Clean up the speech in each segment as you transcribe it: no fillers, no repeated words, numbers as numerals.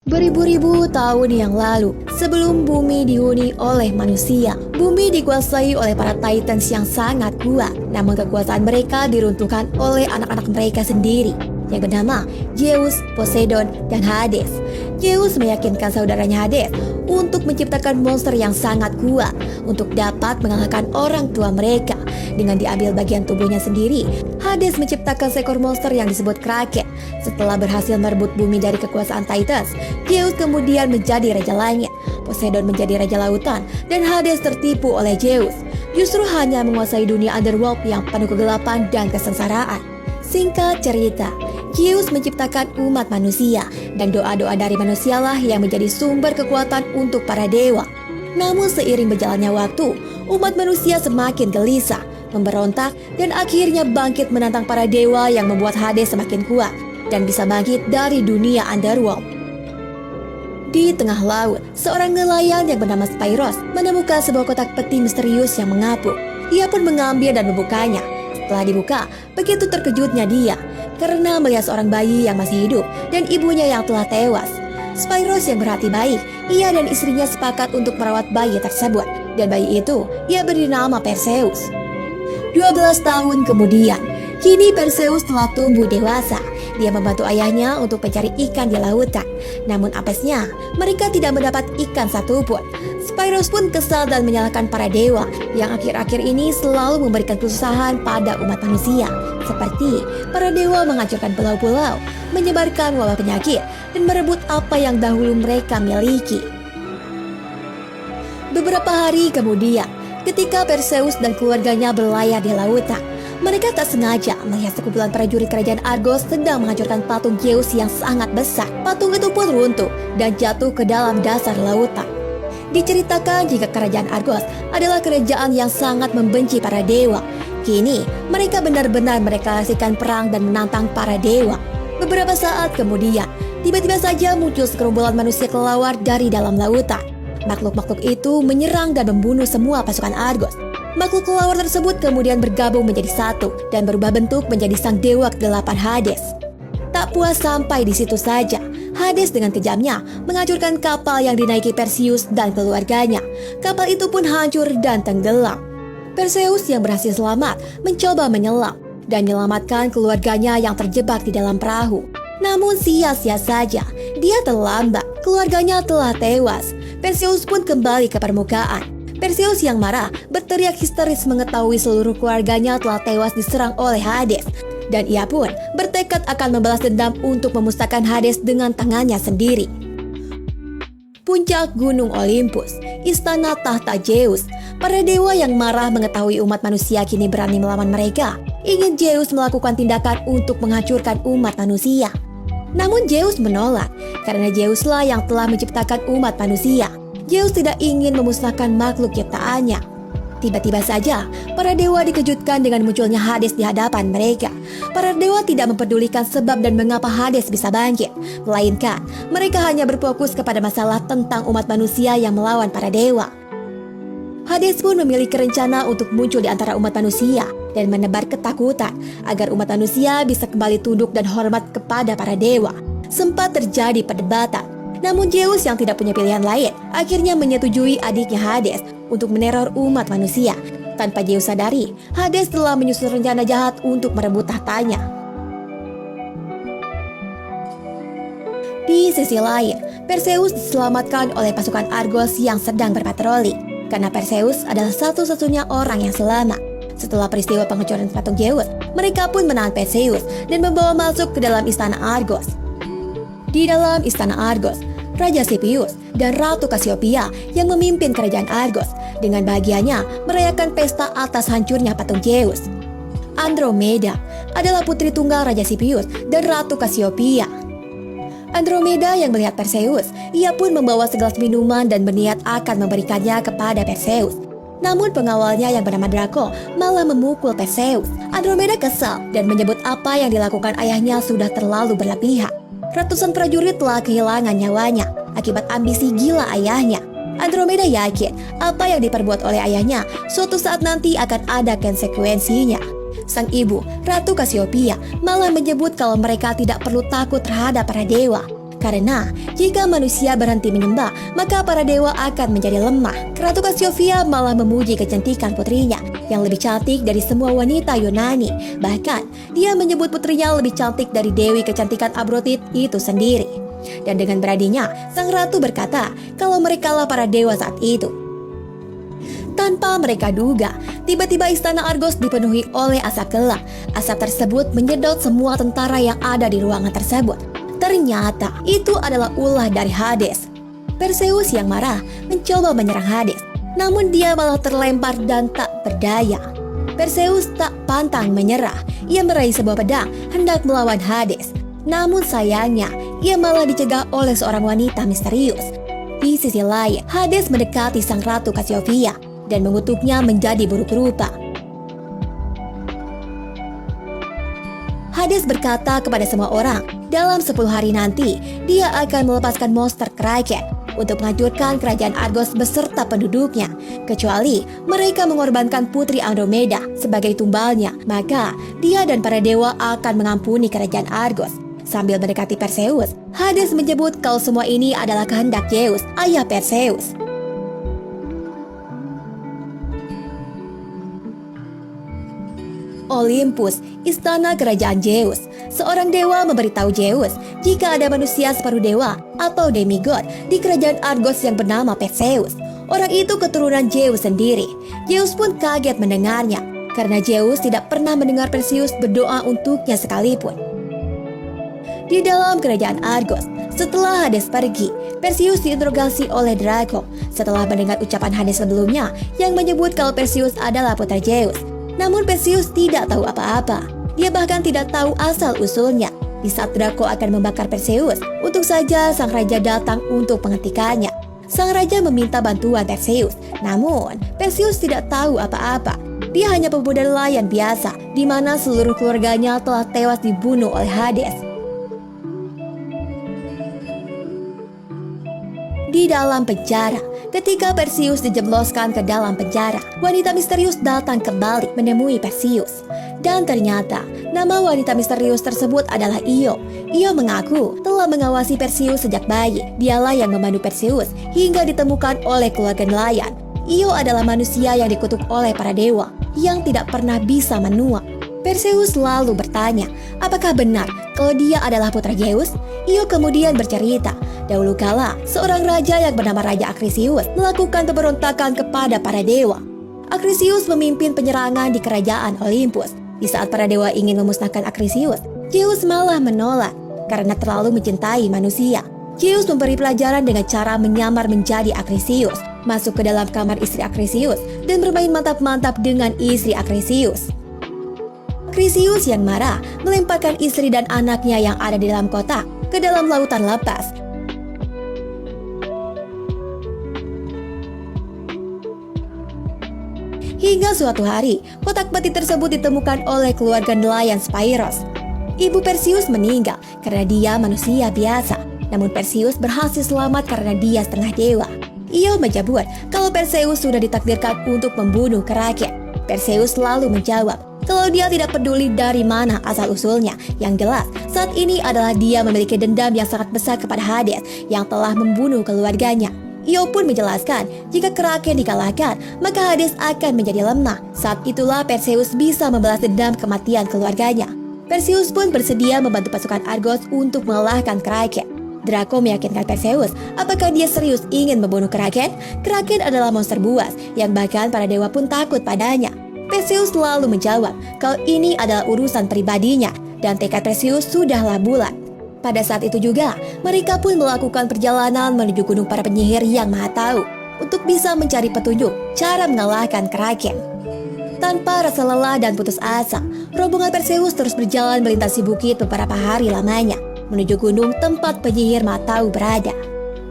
Beribu-ribu tahun yang lalu, sebelum bumi dihuni oleh manusia, bumi dikuasai oleh para Titans yang sangat kuat. Namun kekuasaan mereka diruntuhkan oleh anak-anak mereka sendiri, yang bernama Zeus, Poseidon, dan Hades. Zeus meyakinkan saudaranya Hades untuk menciptakan monster yang sangat kuat untuk dapat mengalahkan orang tua mereka. Dengan diambil bagian tubuhnya sendiri, Hades menciptakan seekor monster yang disebut Kraken. Setelah berhasil merebut bumi dari kekuasaan Titans, Zeus kemudian menjadi raja langit, Poseidon menjadi raja lautan, dan Hades tertipu oleh Zeus. Justru hanya menguasai dunia underworld yang penuh kegelapan dan kesengsaraan. Singkat cerita, Zeus menciptakan umat manusia, dan doa-doa dari manusialah yang menjadi sumber kekuatan untuk para dewa. Namun seiring berjalannya waktu, umat manusia semakin gelisah, memberontak, dan akhirnya bangkit menantang para dewa yang membuat Hades semakin kuat dan bisa bangkit dari dunia underworld. Di tengah laut, seorang nelayan yang bernama Spyros menemukan sebuah kotak peti misterius yang mengapung. Ia pun mengambil dan membukanya. Setelah dibuka, begitu terkejutnya dia karena melihat seorang bayi yang masih hidup dan ibunya yang telah tewas. Spyros yang berhati baik, ia dan istrinya sepakat untuk merawat bayi tersebut, dan bayi itu ia beri nama Perseus. 12 tahun kemudian, kini Perseus telah tumbuh dewasa. Dia membantu ayahnya untuk mencari ikan di lautan. Namun apesnya, mereka tidak mendapat ikan satupun. Spyros pun kesal dan menyalahkan para dewa yang akhir-akhir ini selalu memberikan kesusahan pada umat manusia. Seperti para dewa menghancurkan pulau-pulau, menyebarkan wabah penyakit, dan merebut apa yang dahulu mereka miliki. Beberapa hari kemudian, ketika Perseus dan keluarganya berlayar di lautan, mereka tak sengaja melihat sekumpulan prajurit kerajaan Argos sedang menghancurkan patung Zeus yang sangat besar. Patung itu pun runtuh dan jatuh ke dalam dasar lautan. Diceritakan jika kerajaan Argos adalah kerajaan yang sangat membenci para dewa. Kini mereka benar-benar mereklamasikan perang dan menantang para dewa. Beberapa saat kemudian, tiba-tiba saja muncul segerombolan manusia kelawar dari dalam lautan. Makhluk-makhluk itu menyerang dan membunuh semua pasukan Argos. Makhluk kelawar tersebut kemudian bergabung menjadi satu dan berubah bentuk menjadi sang dewa kegelapan Hades. Tak puas sampai di situ saja, Hades dengan kejamnya menghancurkan kapal yang dinaiki Perseus dan keluarganya. Kapal itu pun hancur dan tenggelam. Perseus yang berhasil selamat mencoba menyelam dan menyelamatkan keluarganya yang terjebak di dalam perahu. Namun sia-sia saja, dia terlambat, keluarganya telah tewas. Perseus pun kembali ke permukaan. Perseus yang marah berteriak histeris mengetahui seluruh keluarganya telah tewas diserang oleh Hades. Dan ia pun bertekad akan membalas dendam untuk memusnahkan Hades dengan tangannya sendiri. Puncak Gunung Olympus, istana tahta Zeus. Para dewa yang marah mengetahui umat manusia kini berani melawan mereka, ingin Zeus melakukan tindakan untuk menghancurkan umat manusia. Namun Zeus menolak, karena Zeuslah yang telah menciptakan umat manusia. Zeus tidak ingin memusnahkan makhluk ciptaannya. Tiba-tiba saja, para dewa dikejutkan dengan munculnya Hades di hadapan mereka. Para dewa tidak mempedulikan sebab dan mengapa Hades bisa bangkit, melainkan mereka hanya berfokus kepada masalah tentang umat manusia yang melawan para dewa. Hades pun memiliki rencana untuk muncul di antara umat manusia dan menebar ketakutan agar umat manusia bisa kembali tunduk dan hormat kepada para dewa. Sempat terjadi perdebatan. Namun Zeus yang tidak punya pilihan lain akhirnya menyetujui adiknya Hades untuk meneror umat manusia. Tanpa Zeus sadari, Hades telah menyusun rencana jahat untuk merebut tahtanya. Di sisi lain, Perseus diselamatkan oleh pasukan Argos yang sedang berpatroli. Karena Perseus adalah satu-satunya orang yang selamat. Setelah peristiwa penghancuran patung Zeus, mereka pun menahan Perseus dan membawa masuk ke dalam istana Argos. Di dalam istana Argos, Raja Cepheus dan Ratu Cassiopeia yang memimpin kerajaan Argos dengan bahagianya merayakan pesta atas hancurnya patung Zeus. Andromeda adalah putri tunggal Raja Cepheus dan Ratu Cassiopeia. Andromeda yang melihat Perseus, ia pun membawa segelas minuman dan berniat akan memberikannya kepada Perseus. Namun pengawalnya yang bernama Draco malah memukul Perseus. Andromeda kesal dan menyebut apa yang dilakukan ayahnya sudah terlalu berlebihan. Ratusan prajurit telah kehilangan nyawanya akibat ambisi gila ayahnya. Andromeda yakin apa yang diperbuat oleh ayahnya suatu saat nanti akan ada konsekuensinya. Sang ibu, Ratu Cassiopeia, malah menyebut kalau mereka tidak perlu takut terhadap para dewa. Karena jika manusia berhenti menyembah, maka para dewa akan menjadi lemah. Ratu Cassiopeia malah memuji kecantikan putrinya yang lebih cantik dari semua wanita Yunani. Bahkan, dia menyebut putrinya lebih cantik dari dewi kecantikan Aphrodite itu sendiri. Dan dengan beraninya, sang ratu berkata kalau merekalah para dewa saat itu. Tanpa mereka duga, tiba-tiba istana Argos dipenuhi oleh asap gelap. Asap tersebut menyedot semua tentara yang ada di ruangan tersebut. Ternyata itu adalah ulah dari Hades. Perseus yang marah mencoba menyerang Hades, namun dia malah terlempar dan tak berdaya. Perseus tak pantang menyerah. Ia meraih sebuah pedang hendak melawan Hades. Namun sayangnya, ia malah dicegah oleh seorang wanita misterius. Di sisi lain, Hades mendekati sang ratu Cassiopeia dan mengutuknya menjadi buruk rupa. Hades berkata kepada semua orang, dalam 10 hari nanti, dia akan melepaskan monster Kraken untuk menghancurkan kerajaan Argos beserta penduduknya. Kecuali mereka mengorbankan putri Andromeda sebagai tumbalnya, maka dia dan para dewa akan mengampuni kerajaan Argos. Sambil mendekati Perseus, Hades menyebut kalau semua ini adalah kehendak Zeus, ayah Perseus. Olympus, istana kerajaan Zeus. Seorang dewa memberitahu Zeus jika ada manusia separuh dewa atau demigod di kerajaan Argos yang bernama Perseus. Orang itu keturunan Zeus sendiri. Zeus pun kaget mendengarnya, karena Zeus tidak pernah mendengar Perseus berdoa untuknya sekalipun. Di dalam kerajaan Argos, setelah Hades pergi, Perseus diinterogasi oleh Draco. Setelah mendengar ucapan Hades sebelumnya yang menyebut kalau Perseus adalah putra Zeus. Namun Perseus tidak tahu apa-apa. Dia bahkan tidak tahu asal-usulnya. Di saat Draco akan membakar Perseus, untung saja sang raja datang untuk menghentikannya. Sang raja meminta bantuan Perseus, namun Perseus tidak tahu apa-apa. Dia hanya pemuda nelayan biasa, di mana seluruh keluarganya telah tewas dibunuh oleh Hades. Di dalam penjara, ketika Perseus dijebloskan ke dalam penjara, wanita misterius datang kembali menemui Perseus. Dan ternyata, nama wanita misterius tersebut adalah Io. Io mengaku telah mengawasi Perseus sejak bayi. Dialah yang memandu Perseus hingga ditemukan oleh keluarga nelayan. Io adalah manusia yang dikutuk oleh para dewa, yang tidak pernah bisa menua. Perseus lalu bertanya, apakah benar kalau dia adalah putra Zeus? Io kemudian bercerita, dahulu kala seorang raja yang bernama Raja Acrisius melakukan pemberontakan kepada para dewa. Acrisius memimpin penyerangan di kerajaan Olympus. Di saat para dewa ingin memusnahkan Acrisius, Zeus malah menolak karena terlalu mencintai manusia. Zeus memberi pelajaran dengan cara menyamar menjadi Acrisius, masuk ke dalam kamar istri Acrisius dan bermain mantap-mantap dengan istri Acrisius. Acrisius yang marah melemparkan istri dan anaknya yang ada di dalam kotak ke dalam lautan lepas. Hingga suatu hari, kotak peti tersebut ditemukan oleh keluarga nelayan Spyros. Ibu Perseus meninggal karena dia manusia biasa, namun Perseus berhasil selamat karena dia setengah dewa. Io menyebut kalau Perseus sudah ditakdirkan untuk membunuh Kraken. Perseus lalu menjawab kalau dia tidak peduli dari mana asal-usulnya. Yang jelas, saat ini adalah dia memiliki dendam yang sangat besar kepada Hades yang telah membunuh keluarganya. Io pun menjelaskan, jika Kraken dikalahkan, maka Hades akan menjadi lemah. Saat itulah Perseus bisa membalas dendam kematian keluarganya. Perseus pun bersedia membantu pasukan Argos untuk mengalahkan Kraken. Draco meyakinkan Perseus apakah dia serius ingin membunuh Kraken. Kraken adalah monster buas yang bahkan para dewa pun takut padanya. Perseus lalu menjawab kalau ini adalah urusan pribadinya dan tekad Perseus sudahlah bulat. Pada saat itu juga, mereka pun melakukan perjalanan menuju gunung para penyihir yang maha tahu untuk bisa mencari petunjuk cara mengalahkan Kraken. Tanpa rasa lelah dan putus asa, rombongan Perseus terus berjalan melintasi bukit beberapa hari lamanya menuju gunung tempat penyihir maha tahu berada.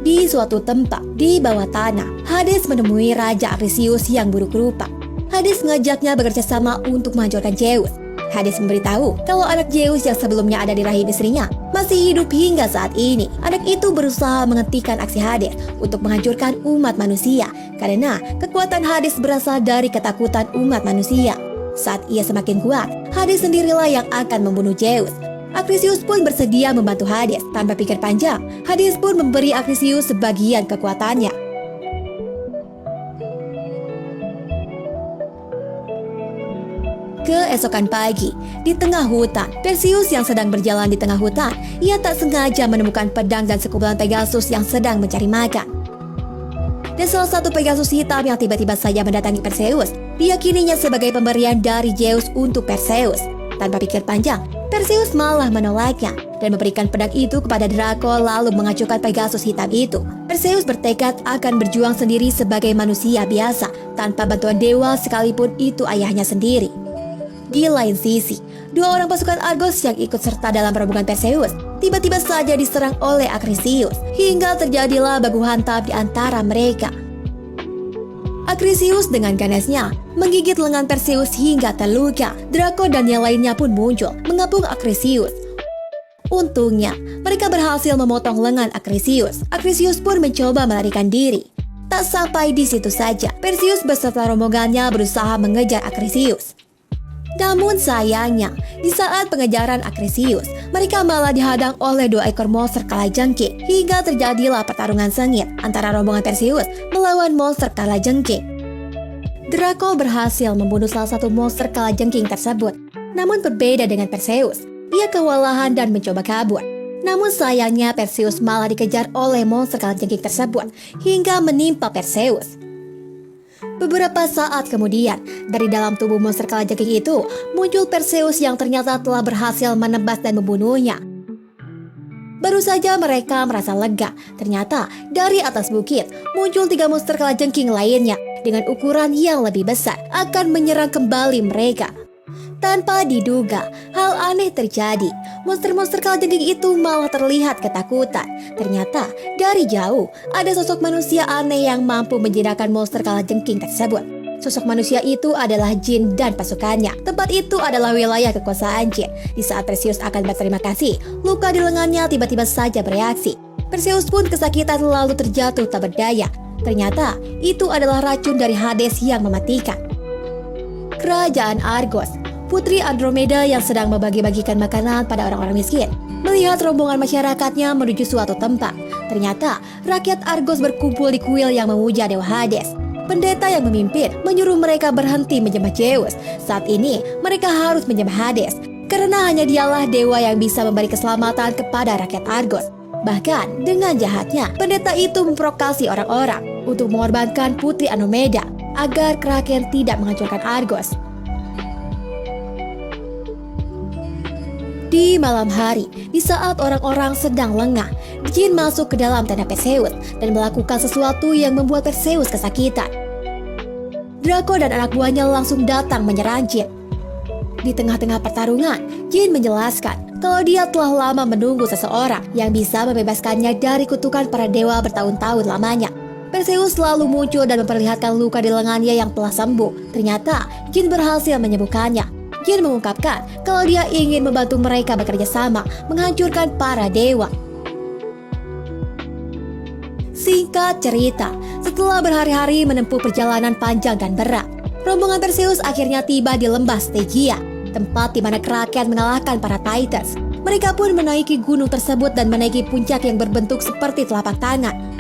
Di suatu tempat di bawah tanah, Hades menemui Raja Acrisius yang buruk rupa. Hades mengajaknya bekerja sama untuk menghancurkan Zeus. Hades memberitahu kalau anak Zeus yang sebelumnya ada di rahim istrinya masih hidup hingga saat ini. Anak itu berusaha menghentikan aksi Hades untuk menghancurkan umat manusia karena kekuatan Hades berasal dari ketakutan umat manusia. Saat ia semakin kuat, Hades sendirilah yang akan membunuh Zeus. Akrisius pun bersedia membantu Hades. Tanpa pikir panjang, Hades pun memberi Akrisius sebagian kekuatannya. Keesokan pagi, di tengah hutan, Perseus yang sedang berjalan di tengah hutan, ia tak sengaja menemukan pedang dan sekumpulan Pegasus yang sedang mencari makan. Dan salah satu Pegasus hitam yang tiba-tiba saja mendatangi Perseus, diyakininya sebagai pemberian dari Zeus untuk Perseus. Tanpa pikir panjang, Perseus malah menolaknya dan memberikan pedang itu kepada Draco lalu mengacuhkan Pegasus hitam itu. Perseus bertekad akan berjuang sendiri sebagai manusia biasa, tanpa bantuan dewa sekalipun itu ayahnya sendiri. Di lain sisi, dua orang pasukan Argos yang ikut serta dalam rombongan Perseus tiba-tiba saja diserang oleh Akrisius, hingga terjadilah baku hantam di antara mereka. Akrisius dengan ganesnya menggigit lengan Perseus hingga terluka. Draco dan yang lainnya pun muncul mengepung Akrisius. Untungnya, mereka berhasil memotong lengan Akrisius. Akrisius pun mencoba melarikan diri. Tak sampai di situ saja, Perseus beserta rombongannya berusaha mengejar Akrisius. Namun sayangnya, di saat pengejaran Akrisius, mereka malah dihadang oleh dua ekor monster kalajengking, hingga terjadilah pertarungan sengit antara rombongan Perseus melawan monster kalajengking. Draco berhasil membunuh salah satu monster kalajengking tersebut. Namun berbeda dengan Perseus, ia kewalahan dan mencoba kabur. Namun sayangnya Perseus malah dikejar oleh monster kalajengking tersebut hingga menimpa Perseus. Beberapa saat kemudian, dari dalam tubuh monster kalajengking itu muncul Perseus yang ternyata telah berhasil menebas dan membunuhnya. Baru saja mereka merasa lega, ternyata dari atas bukit muncul 3 monster kalajengking lainnya dengan ukuran yang lebih besar akan menyerang kembali mereka. Tanpa diduga, hal aneh terjadi. Monster-monster kalajengking itu malah terlihat ketakutan. Ternyata, dari jauh, ada sosok manusia aneh yang mampu menjinakkan monster kalajengking tersebut. Sosok manusia itu adalah Jin dan pasukannya. Tempat itu adalah wilayah kekuasaan Jin. Di saat Perseus akan berterima kasih, luka di lengannya tiba-tiba saja bereaksi. Perseus pun kesakitan lalu terjatuh tak berdaya. Ternyata, itu adalah racun dari Hades yang mematikan. Kerajaan Argos, Putri Andromeda yang sedang membagi-bagikan makanan pada orang-orang miskin, melihat rombongan masyarakatnya menuju suatu tempat. Ternyata, rakyat Argos berkumpul di kuil yang memuja Dewa Hades. Pendeta yang memimpin menyuruh mereka berhenti menyembah Zeus. Saat ini, mereka harus menyembah Hades, karena hanya dialah dewa yang bisa memberi keselamatan kepada rakyat Argos. Bahkan, dengan jahatnya, pendeta itu memprovokasi orang-orang untuk mengorbankan Putri Andromeda agar Kraken tidak menghancurkan Argos. Di malam hari, di saat orang-orang sedang lengah, Jin masuk ke dalam tenda Perseus dan melakukan sesuatu yang membuat Perseus kesakitan. Draco dan anak buahnya langsung datang menyerang Jin. Di tengah-tengah pertarungan, Jin menjelaskan kalau dia telah lama menunggu seseorang yang bisa membebaskannya dari kutukan para dewa bertahun-tahun lamanya. Perseus selalu muncul dan memperlihatkan luka di lengannya yang telah sembuh. Ternyata, Jin berhasil menyembuhkannya. Jin mengungkapkan kalau dia ingin membantu mereka bekerja sama menghancurkan para dewa. Singkat cerita, setelah berhari-hari menempuh perjalanan panjang dan berat, rombongan Perseus akhirnya tiba di lembah Stygia, tempat di mana Kraken mengalahkan para Titans. Mereka pun menaiki gunung tersebut dan menaiki puncak yang berbentuk seperti telapak tangan.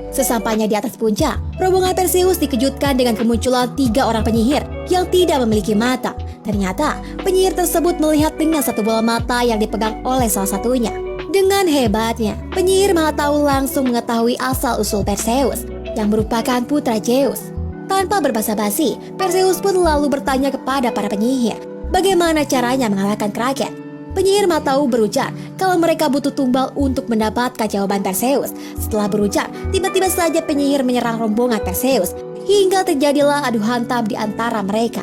Sesampainya di atas puncak, rombongan Perseus dikejutkan dengan kemunculan 3 orang penyihir yang tidak memiliki mata. Ternyata, penyihir tersebut melihat dengan satu bola mata yang dipegang oleh salah satunya. Dengan hebatnya, penyihir Maha Tahu langsung mengetahui asal-usul Perseus, yang merupakan putra Zeus. Tanpa berbasa-basi, Perseus pun lalu bertanya kepada para penyihir, bagaimana caranya mengalahkan Kraken. Penyihir Maha Tahu berujar kalau mereka butuh tumbal untuk mendapatkan jawaban Perseus. Setelah berujar, tiba-tiba saja penyihir menyerang rombongan Perseus, hingga terjadilah adu hantam di antara mereka.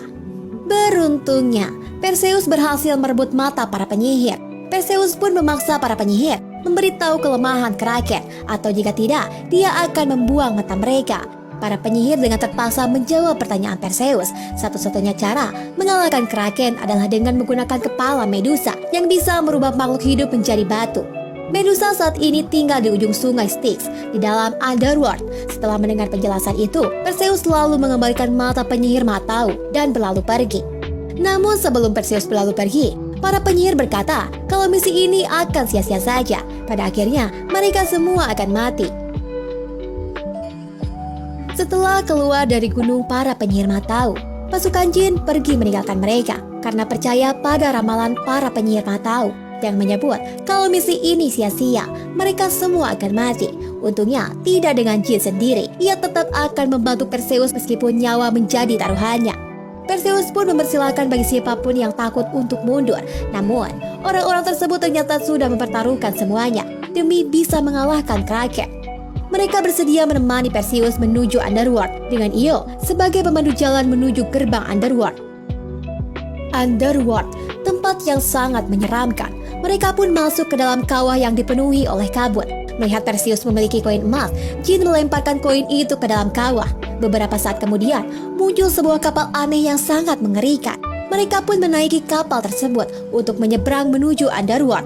Beruntungnya, Perseus berhasil merebut mata para penyihir. Perseus pun memaksa para penyihir memberitahu kelemahan Kraken, atau jika tidak, dia akan membuang mata mereka. Para penyihir dengan terpaksa menjawab pertanyaan Perseus. Satu-satunya cara mengalahkan Kraken adalah dengan menggunakan kepala Medusa yang bisa merubah makhluk hidup menjadi batu. Medusa saat ini tinggal di ujung sungai Styx di dalam Underworld. Setelah mendengar penjelasan itu, Perseus selalu mengembalikan mata penyihir Maha Tahu dan berlalu pergi. Namun sebelum Perseus berlalu pergi, Para penyihir berkata kalau misi ini akan sia-sia saja. Pada akhirnya mereka semua akan mati. Setelah keluar dari gunung, para penyihir mah tahu pasukan jin pergi meninggalkan mereka karena percaya pada ramalan para penyihir mah tahu yang menyebut kalau misi ini sia-sia, mereka semua akan mati. Untungnya tidak dengan jin sendiri, ia tetap akan membantu Perseus meskipun nyawa menjadi taruhannya. Perseus pun mempersilahkan bagi siapapun yang takut untuk mundur. Namun, orang-orang tersebut ternyata sudah mempertaruhkan semuanya demi bisa mengalahkan Kraken. Mereka bersedia menemani Perseus menuju Underworld dengan Io sebagai pemandu jalan menuju gerbang Underworld. Underworld, tempat yang sangat menyeramkan. Mereka pun masuk ke dalam kawah yang dipenuhi oleh kabut. Melihat Perseus memiliki koin emas, jin melemparkan koin itu ke dalam kawah. Beberapa saat kemudian, muncul sebuah kapal aneh yang sangat mengerikan. Mereka pun menaiki kapal tersebut untuk menyeberang menuju Underworld.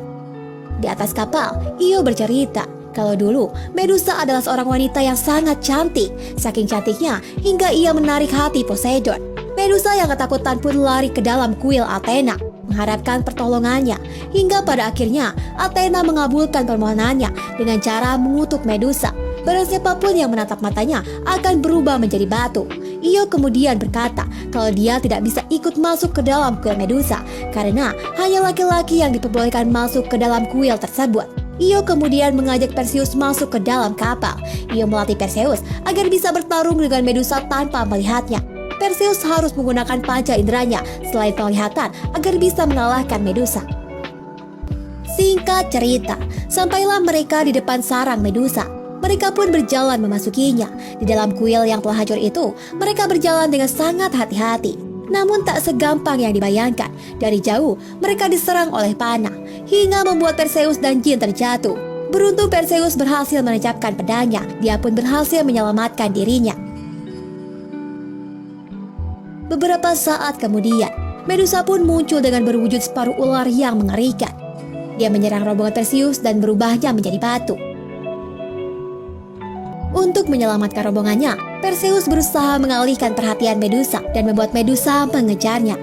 Di atas kapal, Io bercerita kalau dulu Medusa adalah seorang wanita yang sangat cantik. Saking cantiknya hingga ia menarik hati Poseidon. Medusa yang ketakutan pun lari ke dalam kuil Athena mengharapkan pertolongannya, hingga pada akhirnya Athena mengabulkan permohonannya dengan cara mengutuk Medusa. Barang siapapun yang menatap matanya akan berubah menjadi batu. Io kemudian berkata kalau dia tidak bisa ikut masuk ke dalam kuil Medusa karena hanya laki-laki yang diperbolehkan masuk ke dalam kuil tersebut. Io kemudian mengajak Perseus masuk ke dalam kapal. Io melatih Perseus agar bisa bertarung dengan Medusa tanpa melihatnya. Perseus harus menggunakan panca inderanya selain penglihatan agar bisa mengalahkan Medusa. Singkat cerita, sampailah mereka di depan sarang Medusa. Mereka pun berjalan memasukinya. Di dalam kuil yang telah hancur itu, mereka berjalan dengan sangat hati-hati. Namun tak segampang yang dibayangkan. Dari jauh, mereka diserang oleh panah, hingga membuat Perseus dan jin terjatuh. Beruntung Perseus berhasil menancapkan pedangnya. Dia pun berhasil menyelamatkan dirinya. Beberapa saat kemudian, Medusa pun muncul dengan berwujud separuh ular yang mengerikan. Dia menyerang rombongan Perseus dan berubahnya menjadi batu. Untuk menyelamatkan rombongannya, Perseus berusaha mengalihkan perhatian Medusa dan membuat Medusa mengejarnya.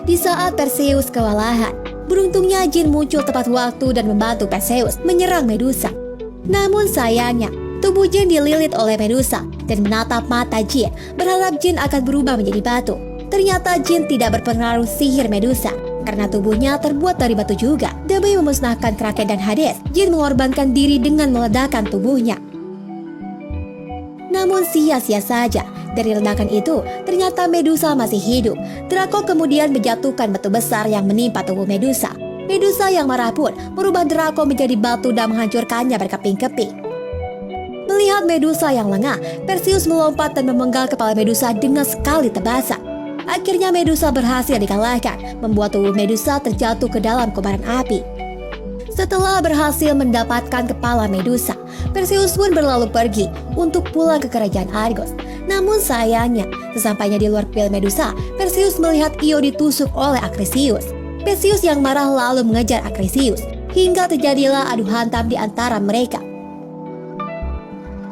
Di saat Perseus kewalahan, beruntungnya jin muncul tepat waktu dan membantu Perseus menyerang Medusa. Namun sayangnya, tubuh jin dililit oleh Medusa dan menatap mata jin, berharap jin akan berubah menjadi batu. Ternyata jin tidak berpengaruh sihir Medusa, karena tubuhnya terbuat dari batu juga. Demi memusnahkan Kraken dan Hades, jin mengorbankan diri dengan meledakkan tubuhnya. Namun sia-sia saja. Dari ledakan itu, ternyata Medusa masih hidup. Draco kemudian menjatuhkan batu besar yang menimpa tubuh Medusa. Medusa yang marah pun merubah Draco menjadi batu dan menghancurkannya berkeping-keping. Melihat Medusa yang lengah, Perseus melompat dan memenggal kepala Medusa dengan sekali tebasan. Akhirnya Medusa berhasil dikalahkan, membuat tubuh Medusa terjatuh ke dalam kobaran api. Setelah berhasil mendapatkan kepala Medusa, Perseus pun berlalu pergi untuk pulang ke kerajaan Argos. Namun sayangnya, sesampainya di luar kuil Medusa, Perseus melihat Io ditusuk oleh Acrisius. Perseus yang marah lalu mengejar Acrisius, hingga terjadilah adu hantam di antara mereka.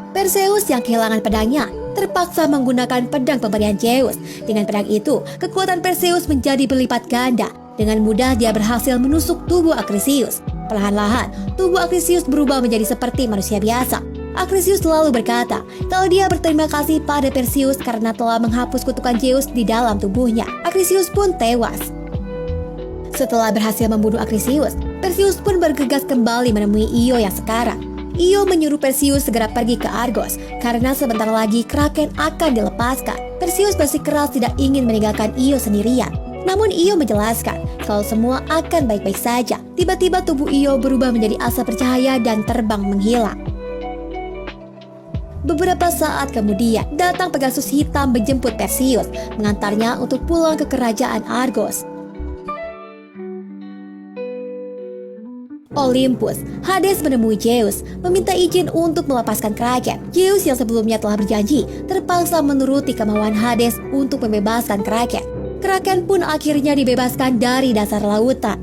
Perseus yang kehilangan pedangnya terpaksa menggunakan pedang pemberian Zeus. Dengan pedang itu, kekuatan Perseus menjadi berlipat ganda. Dengan mudah dia berhasil menusuk tubuh Acrisius. Perlahan-lahan, tubuh Acrisius berubah menjadi seperti manusia biasa. Acrisius selalu berkata kalau dia berterima kasih pada Perseus karena telah menghapus kutukan Zeus di dalam tubuhnya. Acrisius pun tewas. Setelah berhasil membunuh Acrisius, Perseus pun bergegas kembali menemui Io yang sekarang. Io menyuruh Perseus segera pergi ke Argos karena sebentar lagi Kraken akan dilepaskan. Perseus bersikeras tidak ingin meninggalkan Io sendirian. Namun Io menjelaskan kalau semua akan baik-baik saja. Tiba-tiba tubuh Io berubah menjadi asap bercahaya dan terbang menghilang. Beberapa saat kemudian, datang Pegasus hitam menjemput Perseus, mengantarnya untuk pulang ke kerajaan Argos. Olympus, Hades menemui Zeus, meminta izin untuk melepaskan Kraken. Zeus yang sebelumnya telah berjanji, terpaksa menuruti kemauan Hades untuk membebaskan Kraken. Kraken pun akhirnya dibebaskan dari dasar lautan.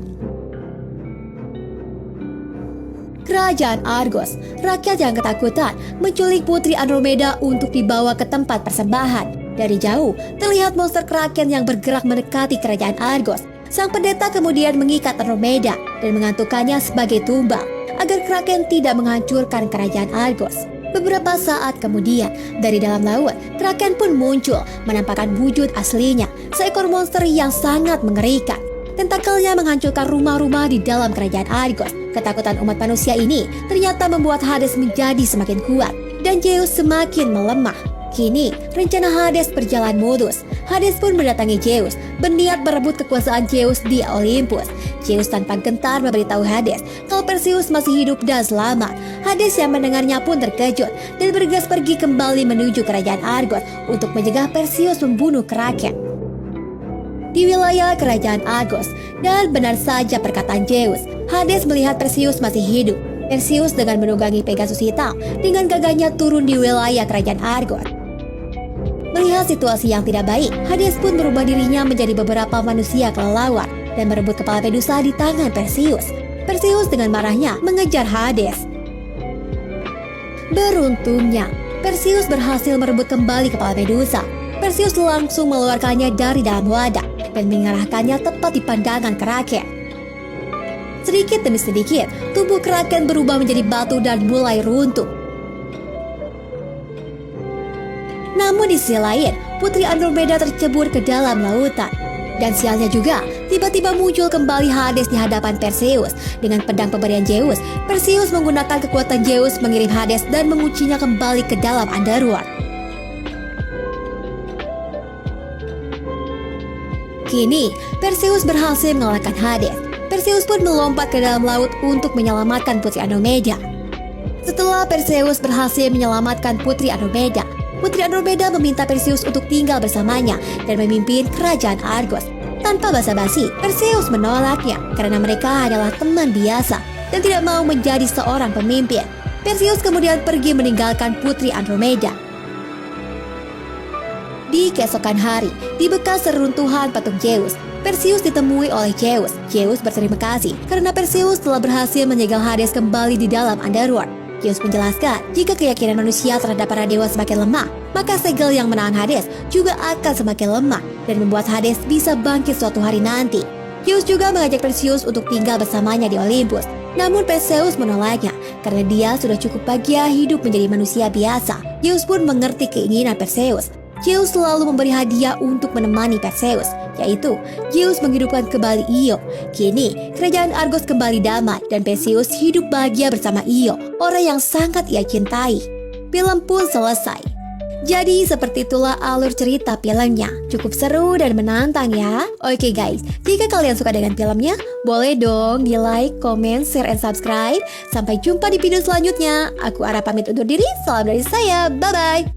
Kerajaan Argos, rakyat yang ketakutan menculik Putri Andromeda untuk dibawa ke tempat persembahan. Dari jauh, terlihat monster Kraken yang bergerak mendekati kerajaan Argos. Sang pendeta kemudian mengikat Andromeda dan mengantukkannya sebagai tumbal agar Kraken tidak menghancurkan kerajaan Argos. Beberapa saat kemudian, dari dalam laut, Kraken pun muncul, menampakkan wujud aslinya, seekor monster yang sangat mengerikan. Tentakelnya menghancurkan rumah-rumah di dalam kerajaan Argos. Ketakutan umat manusia ini ternyata membuat Hades menjadi semakin kuat dan Zeus semakin melemah. Kini, rencana Hades berjalan mulus. Hades pun mendatangi Zeus, berniat merebut kekuasaan Zeus di Olympus. Zeus tanpa gentar memberitahu Hades kalau Perseus masih hidup dan selamat. Hades yang mendengarnya pun terkejut dan bergegas pergi kembali menuju kerajaan Argos untuk mencegah Perseus membunuh Kraken di wilayah kerajaan Argos. Dan benar saja perkataan Zeus, Hades melihat Perseus masih hidup. Perseus dengan menunggangi Pegasus hitam dengan gagahnya turun di wilayah kerajaan Argos. Melihat situasi yang tidak baik, Hades pun berubah dirinya menjadi beberapa manusia kelelawar dan merebut kepala Medusa di tangan Perseus. Perseus dengan marahnya mengejar Hades. Beruntungnya, Perseus berhasil merebut kembali kepala Medusa. Perseus langsung mengeluarkannya dari dalam wadah dan mengarahkannya tepat di pandangan Kraken. Sedikit demi sedikit, tubuh Kraken berubah menjadi batu dan mulai runtuh. Namun di sisi lain, Putri Andromeda tercebur ke dalam lautan. Dan sialnya juga, tiba-tiba muncul kembali Hades di hadapan Perseus. Dengan pedang pemberian Zeus, Perseus menggunakan kekuatan Zeus mengirim Hades dan menguncinya kembali ke dalam underworld. Kini, Perseus berhasil mengalahkan Hades. Perseus pun melompat ke dalam laut untuk menyelamatkan Putri Andromeda. Setelah Perseus berhasil menyelamatkan Putri Andromeda, Putri Andromeda meminta Perseus untuk tinggal bersamanya dan memimpin kerajaan Argos. Tanpa basa-basi, Perseus menolaknya karena mereka adalah teman biasa dan tidak mau menjadi seorang pemimpin. Perseus kemudian pergi meninggalkan Putri Andromeda. Di keesokan hari, di bekas reruntuhan patung Zeus, Perseus ditemui oleh Zeus. Zeus berterima kasih karena Perseus telah berhasil menyegel Hades kembali di dalam underworld. Zeus menjelaskan, jika keyakinan manusia terhadap para dewa semakin lemah, maka segel yang menahan Hades juga akan semakin lemah dan membuat Hades bisa bangkit suatu hari nanti. Zeus juga mengajak Perseus untuk tinggal bersamanya di Olympus. Namun Perseus menolaknya karena dia sudah cukup bahagia hidup menjadi manusia biasa. Zeus pun mengerti keinginan Perseus. Zeus selalu memberi hadiah untuk menemani Perseus, yaitu Zeus menghidupkan kembali Io. Kini, kerajaan Argos kembali damai dan Perseus hidup bahagia bersama Io, orang yang sangat ia cintai. Film pun selesai. Jadi seperti itulah alur cerita filmnya. Cukup seru dan menantang ya. Oke guys, jika kalian suka dengan filmnya, boleh dong di like, comment, share, and subscribe. Sampai jumpa di video selanjutnya. Aku Ara pamit undur diri. Salam dari saya. Bye-bye.